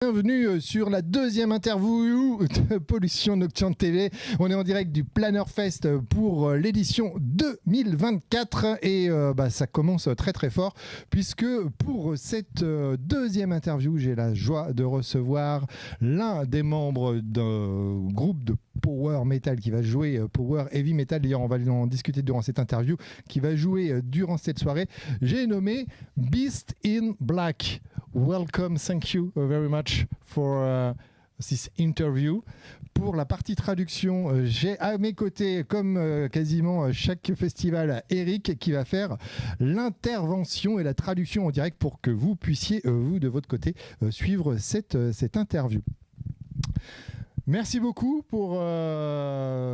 Bienvenue sur la deuxième interview de Pollution Nocturne TV. On est en direct du Planerfest pour l'édition 2024 et ça commence très très fort puisque pour cette deuxième interview, j'ai la joie de recevoir l'un des membres d'un groupe de power metal qui va jouer power heavy metal. D'ailleurs, on va en discuter durant cette interview qui va jouer durant cette soirée. J'ai nommé Beast in Black. Welcome, thank you very much for this interview. Pour la partie traduction, j'ai à mes côtés, comme quasiment chaque festival, Eric qui va faire l'intervention et la traduction en direct pour que vous puissiez, vous de votre côté, suivre cette interview. Merci beaucoup pour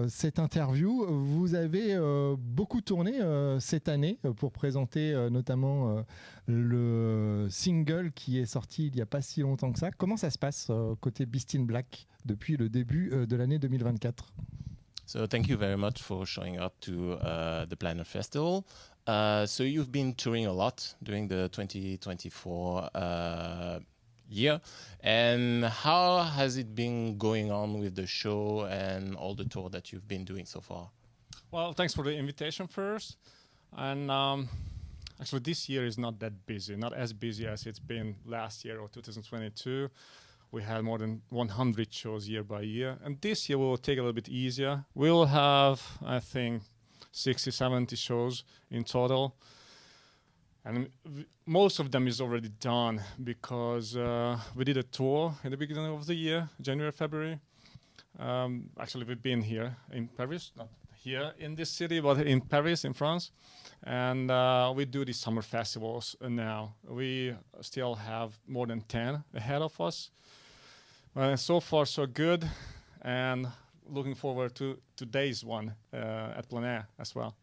cette interview. Vous avez beaucoup tourné cette année pour présenter notamment le single qui est sorti il n'y a pas si longtemps que ça. Comment ça se passe côté Beast in Black depuis le début de l'année 2024? So thank you very much for showing up to the Planner Festival. So you've been touring a lot during the 2024 year, and how has it been going on with the show and all the tour that you've been doing so far? Well, thanks for the invitation first. And actually this year is not that busy, not as busy as it's been last year or 2022. We had more than 100 shows year by year. And this year we will take it a little bit easier. We'll have, I think, 60, 70 shows in total. And most of them is already done because we did a tour in the beginning of the year, January, February. Actually, we've been here in Paris, not here in this city, but in Paris, in France. And we do these summer festivals now. We still have more than 10 ahead of us. So far, so good. And looking forward to today's one at Planer as well.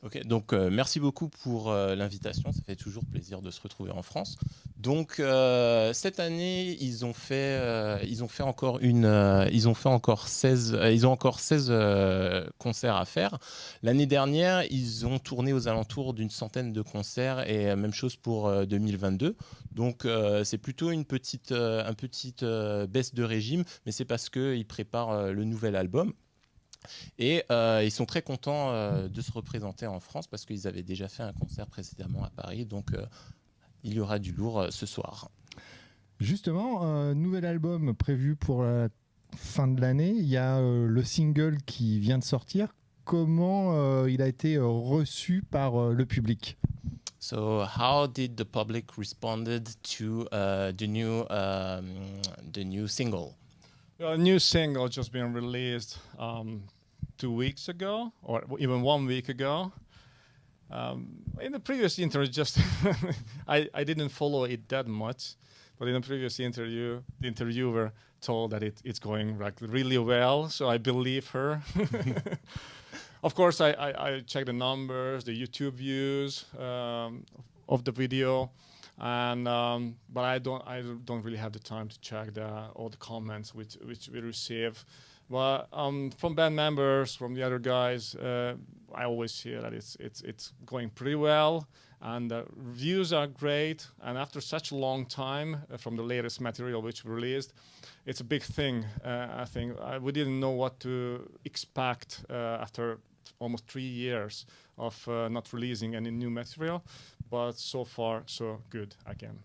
Ok, donc merci beaucoup pour l'invitation, ça fait toujours plaisir de se retrouver en France. Donc cette année, ils ont encore 16 concerts à faire. L'année dernière, ils ont tourné aux alentours d'une centaine de concerts et même chose pour 2022. Donc c'est plutôt une petite baisse de régime, mais c'est parce qu'ils préparent le nouvel album. Et ils sont très contents de se représenter en France parce qu'ils avaient déjà fait un concert précédemment à Paris. Donc il y aura du lourd ce soir. Justement, nouvel album prévu pour la fin de l'année. Il y a le single qui vient de sortir. Comment il a été reçu par le public? So how did the public responded to the new single? A new single just been released 2 weeks ago, or even 1 week ago. In the previous interview, just I didn't follow it that much, but in the previous interview, the interviewer told that it's going really well, so I believe her. Of course, I checked the numbers, the YouTube views of the video. And but I don't really have the time to check all the comments which we receive. But from band members, from the other guys, I always hear that it's going pretty well, and the reviews are great. And after such a long time from the latest material which we released, it's a big thing. I think we didn't know what to expect after almost 3 years of not releasing any new material. But so far, so good again.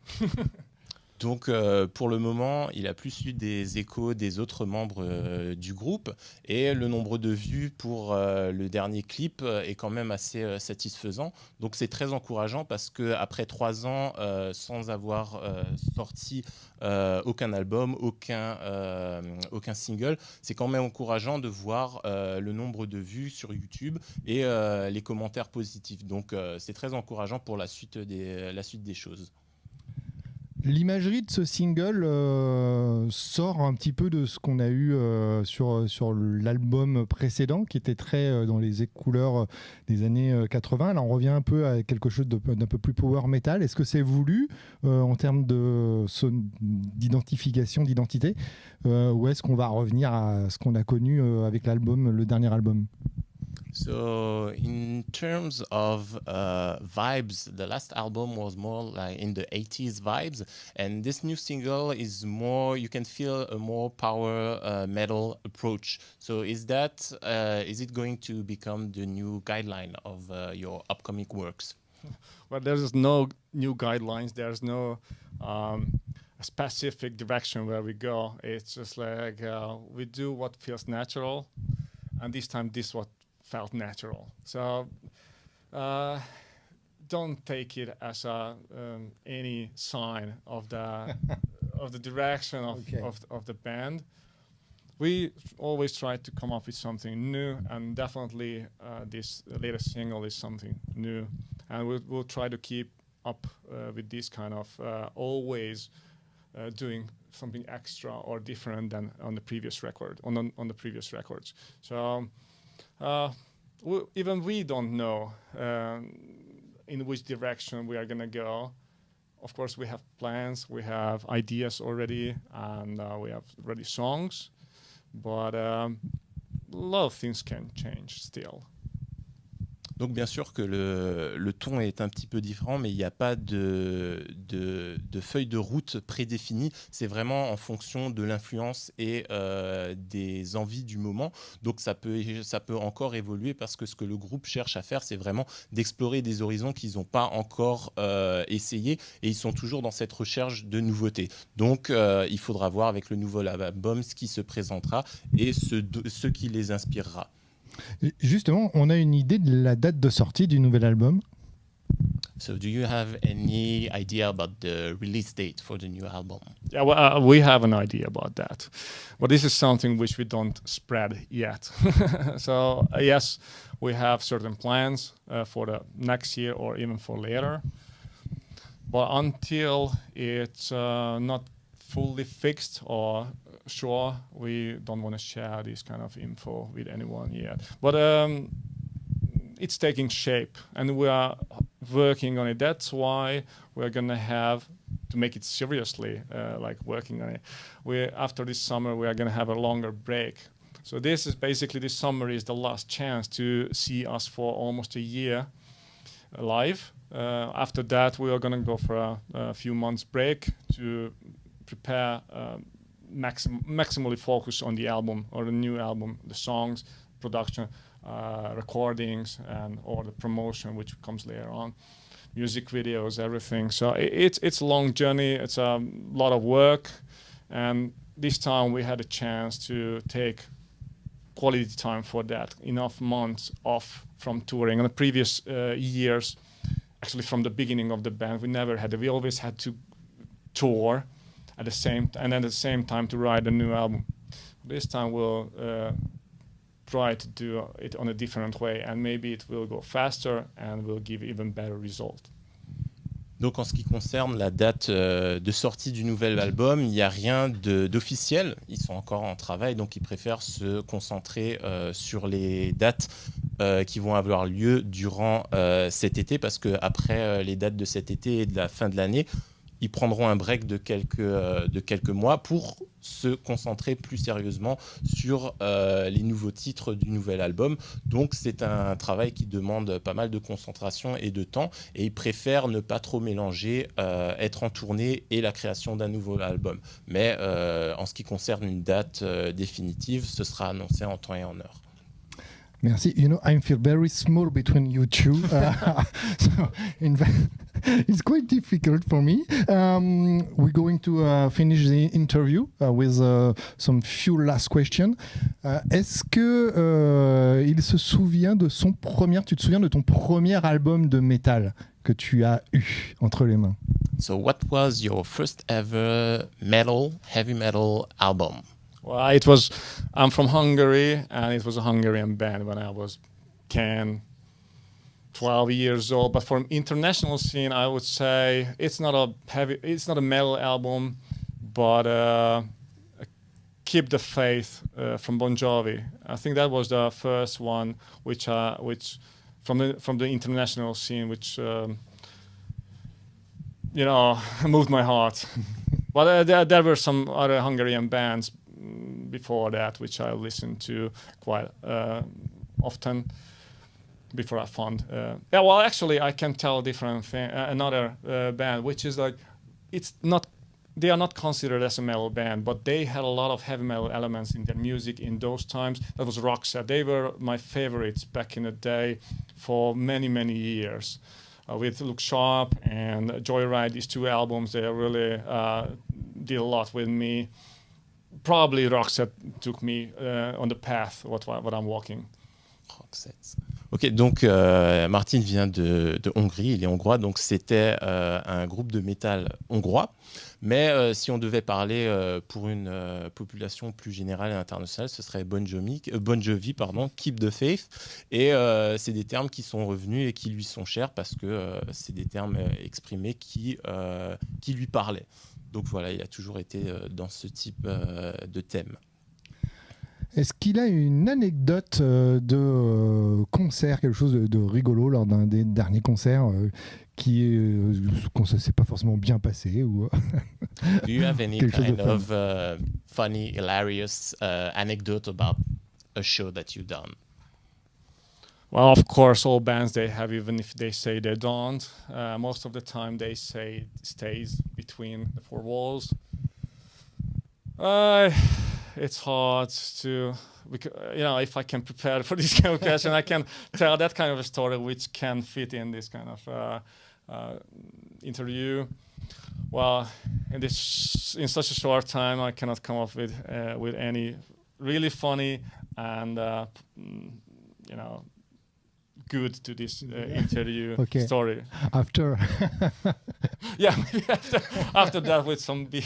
Donc pour le moment, il a plus eu des échos des autres membres du groupe et le nombre de vues pour le dernier clip est quand même assez satisfaisant. Donc c'est très encourageant parce qu'après 3 ans sans avoir sorti aucun album, aucun single, c'est quand même encourageant de voir le nombre de vues sur YouTube et les commentaires positifs. Donc c'est très encourageant pour la suite des choses. L'imagerie de ce single sort un petit peu de ce qu'on a eu sur l'album précédent, qui était très dans les couleurs des années 80. Là, on revient un peu à quelque chose d'un peu plus power metal. Est-ce que c'est voulu en termes d'identification, d'identité, ou est-ce qu'on va revenir à ce qu'on a connu avec l'album, le dernier album? So in terms of vibes, the last album was more like in the 80s vibes, and this new single is more, you can feel a more power metal approach. So is it going to become the new guideline of your upcoming works? Well, there's no new guidelines. There's no specific direction where we go. It's just like we do what feels natural, and this time this what felt natural. So don't take it as any sign of the of the direction of the band. We always try to come up with something new, and definitely this latest single is something new. And we'll try to keep up with this kind of always doing something extra or different than on the previous record, on the previous records. So even we don't know in which direction we are going to go. Of course, we have plans, we have ideas already, and we have ready songs. But a lot of things can change still. Donc bien sûr que le ton est un petit peu différent, mais il n'y a pas de feuille de route prédéfinie. C'est vraiment en fonction de l'influence et des envies du moment. Donc ça peut encore évoluer, parce que ce que le groupe cherche à faire, c'est vraiment d'explorer des horizons qu'ils n'ont pas encore essayés, et ils sont toujours dans cette recherche de nouveautés. Donc il faudra voir avec le nouvel album ce qui se présentera et ce qui les inspirera. Justement, on a une idée de la date de sortie du nouvel album? So do you have any idea about the release date for the new album? Yeah, well, we have an idea about that. But this is something which we don't spread yet. So yes, we have certain plans for the next year or even for later. But until it's not fully fixed or sure, we don't want to share this kind of info with anyone yet. But it's taking shape, and we are working on it. That's why we're gonna have to make it seriously, like working on it. After this summer, we are gonna have a longer break. So this summer is the last chance to see us for almost a year live. After that, we are gonna go for a few months break to prepare. Maximally focus on the album or the new album, the songs, production, recordings, and all the promotion which comes later on, music videos, everything. So it's a long journey. It's a lot of work, and this time we had a chance to take quality time for that. Enough months off from touring. In the previous years, actually from the beginning of the band, we always had to tour at the same time to write a new album. This time we'll try to do it on a different way, and maybe it will go faster and will give even better result. Donc en ce qui concerne la date de sortie du nouvel album, il n'y a rien d'officiel. Ils sont encore en travail, donc ils préfèrent se concentrer sur les dates qui vont avoir lieu durant cet été, parce qu'après les dates de cet été et de la fin de l'année, ils prendront un break de quelques mois pour se concentrer plus sérieusement sur les nouveaux titres du nouvel album. Donc c'est un travail qui demande pas mal de concentration et de temps, et ils préfèrent ne pas trop mélanger être en tournée et la création d'un nouveau album. Mais en ce qui concerne une date définitive, ce sera annoncé en temps et en heure. Merci. You know, I feel very small between you two. So in fact, it's quite difficult for me. We're going to finish the interview with some few last questions. Est-ce que il se souvient de tu te souviens de ton premier album de métal que tu as eu entre les mains? So what was your first ever heavy metal album? Well, I'm from Hungary, and it was a Hungarian band when I was 10, 12 years old. But for an international scene, I would say it's not a metal album, but Keep the Faith from Bon Jovi. I think that was the first one which from the international scene, which moved my heart. But there were some other Hungarian bands before that which I listened to quite often. before I found. Yeah, well, actually, I can tell different thing. Another band, which is like, it's not. They are not considered as a metal band, but they had a lot of heavy metal elements in their music in those times. That was Roxette. They were my favorites back in the day for many, many years. With Look Sharp and Joyride, these two albums, they really did a lot with me. Probably Roxette took me on the path what I'm walking. Roxette. Ok, donc Martin vient de Hongrie, il est hongrois, donc c'était un groupe de métal hongrois. Mais si on devait parler pour une population plus générale et internationale, ce serait Bon Jovi, Keep the Faith. Et c'est des termes qui sont revenus et qui lui sont chers parce que c'est des termes exprimés qui lui parlaient. Donc voilà, il a toujours été dans ce type de thème. Est-ce qu'il a une anecdote de concert, quelque chose de rigolo lors d'un des derniers concerts quand ça s'est pas forcément bien passé ou Do you have any kind of funny, hilarious anecdote about a show that you've done? Well, of course, all bands they have, even if they say they don't. Most of the time, they say it stays between the four walls. It's hard to, if I can prepare for this kind of question, I can tell that kind of a story which can fit in this kind of interview. Well, in such a short time, I cannot come up with any really funny and good to this interview story. After. Yeah, maybe after that with some beer.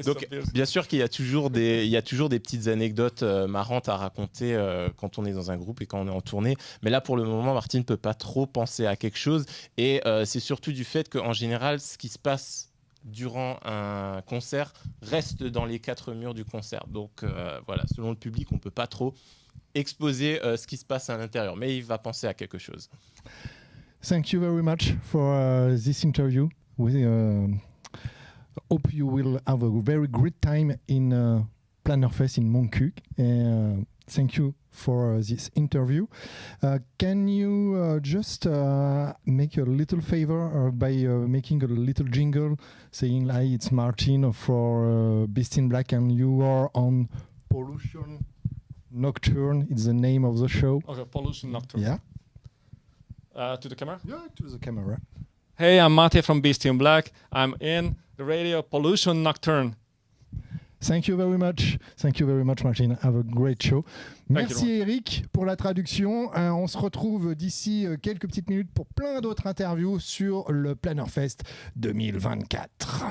Donc, bien sûr qu'il y a toujours des petites anecdotes marrantes à raconter quand on est dans un groupe et quand on est en tournée. Mais là, pour le moment, Martin ne peut pas trop penser à quelque chose. Et c'est surtout du fait qu'en général, ce qui se passe durant un concert reste dans les quatre murs du concert. Donc voilà, selon le public, on ne peut pas trop exposer ce qui se passe à l'intérieur, mais il va penser à quelque chose. Thank you very much for this interview. We hope you will have a very great time in Planerfest in Montcuq. Thank you for this interview. Can you just make a little favor by making a little jingle saying, "Hi, it's Martin for Beast in Black and you are on Pollution Nocturne." It's the name of the show. Okay, Pollution Nocturne. Yeah. To the camera? Yeah, to the camera. Hey, I'm Mate from Beast in Black. I'm in the radio Pollution Nocturne. Thank you very much. Thank you very much, Martin. Have a great show. Merci Eric pour la traduction. On se retrouve d'ici quelques petites minutes pour plein d'autres interviews sur le Planerfest 2024.